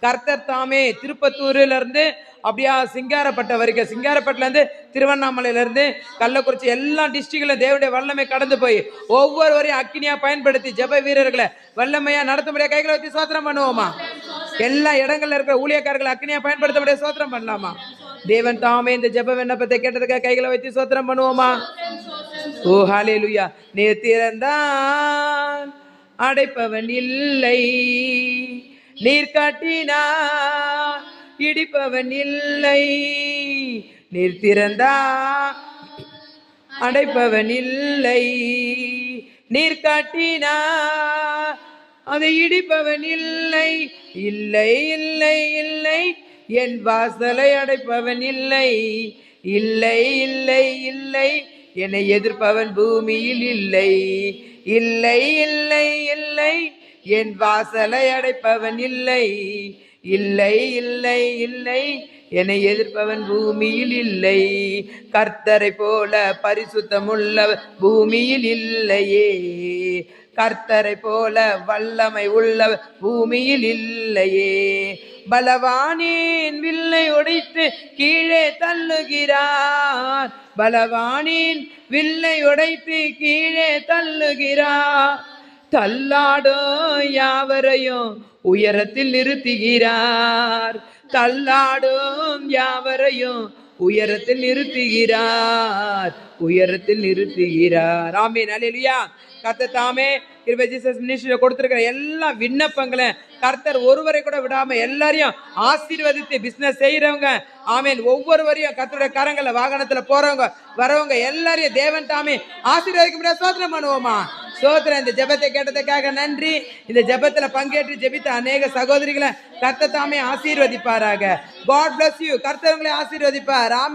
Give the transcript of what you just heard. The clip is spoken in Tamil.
கர்த்தர் தாமே திருப்பத்தூர்ல இருந்து அப்படியா சிங்காரப்பட்ட வரைக்கும், சிங்காரப்பட்டில இருந்து திருவண்ணாமலையில இருந்து கள்ளக்குறிச்சி எல்லா டிஸ்ட்ரிக்ட்ல தேவனுடைய வல்லமை கடந்து போய் ஒவ்வொருவரையும் அக்கினியா பயன்படுத்தி ஜெப வீரர்களை வல்லமையா நடத்த முடியாது. கைகளை வச்சு சோத்திரம் பண்ணுவோமா? எல்லா இடங்கள்ல இருக்கிற ஊழியக்காரர்களை அக்கினியா பயன்படுத்த முடியாது. சோத்திரம் பண்ணலாமா? தேவன் தாமே இந்த ஜெப விண்ணப்பத்தை கேட்டதுக்காக கைகளை வச்சு சோத்திரம் பண்ணுவோமா? ஓ ஹல்லேலூயா. நீர் திறந்தான் அடைப்பவன் இல்லை, நீர் காட்டினார் இடிப்பவன் இல்லை, நீர் திறந்தா அடைப்பவன் இல்லை, நீர் காட்டினா அதை இடிப்பவன் இல்லை, இல்லை இல்லை இல்லை என் வாசலை அடைப்பவன் இல்லை, இல்லை இல்லை இல்லை என்னை எதிர்ப்பவன் பூமியில் இல்லை, இல்லை இல்லை இல்லை என் வாசலை அடைப்பவன் இல்லை, இல்லை இல்லை இல்லை என்னை எதிர்ப்பவன் பூமியில் இல்லை, கர்த்தரை போல பரிசுத்தமுள்ள பூமியில் இல்லையே, கர்த்தரை போல வல்லமை உள்ள பூமியில் இல்லையே, பலவானின் வில்லை உடைத்து கீழே தள்ளுகிறார், பலவானின் வில்லை உடைத்து கீழே தள்ளுகிறார், தள்ளாடும் யாவரையும் உயரத்தில் நிறுத்துகிறார், தள்ளாடும் யாவரையும் உயரத்தில் நிறுத்துகிறார், உயரத்தில் நிறுத்துகிறார். ஆமென் அல்லேலூயா. கர்த்தர் தாமே கிருபை ஜீசஸ் மினிஸ்ட்ரியில கொடுத்திருக்கிற எல்லா விண்ணப்பங்களை கர்த்தர் ஒருவரை கூட விடாம எல்லாரையும் ஆசீர்வதித்து பிசினஸ் செய்யறவங்க, ஆமேன், ஒவ்வொருவரையும் கர்த்தருடைய கரங்கள்ல வாகனத்துல போறவங்க வரவங்க எல்லாரையும் தேவன் தாமே ஆசீர்வதிக்க முடியாது. சோத்திரம் பண்ணுவோமா? சோத்திரம். இந்த ஜெபத்தை கேட்டதுக்காக நன்றி. இந்த ஜெபத்துல பங்கேற்று ஜெபித்த அநேக சகோதரிகளை கர்த்தர் தாமே ஆசீர்வதிப்பாராக. God bless you. கர்த்தர் உங்களை ஆசீர்வதிப்பார். ஆமென்.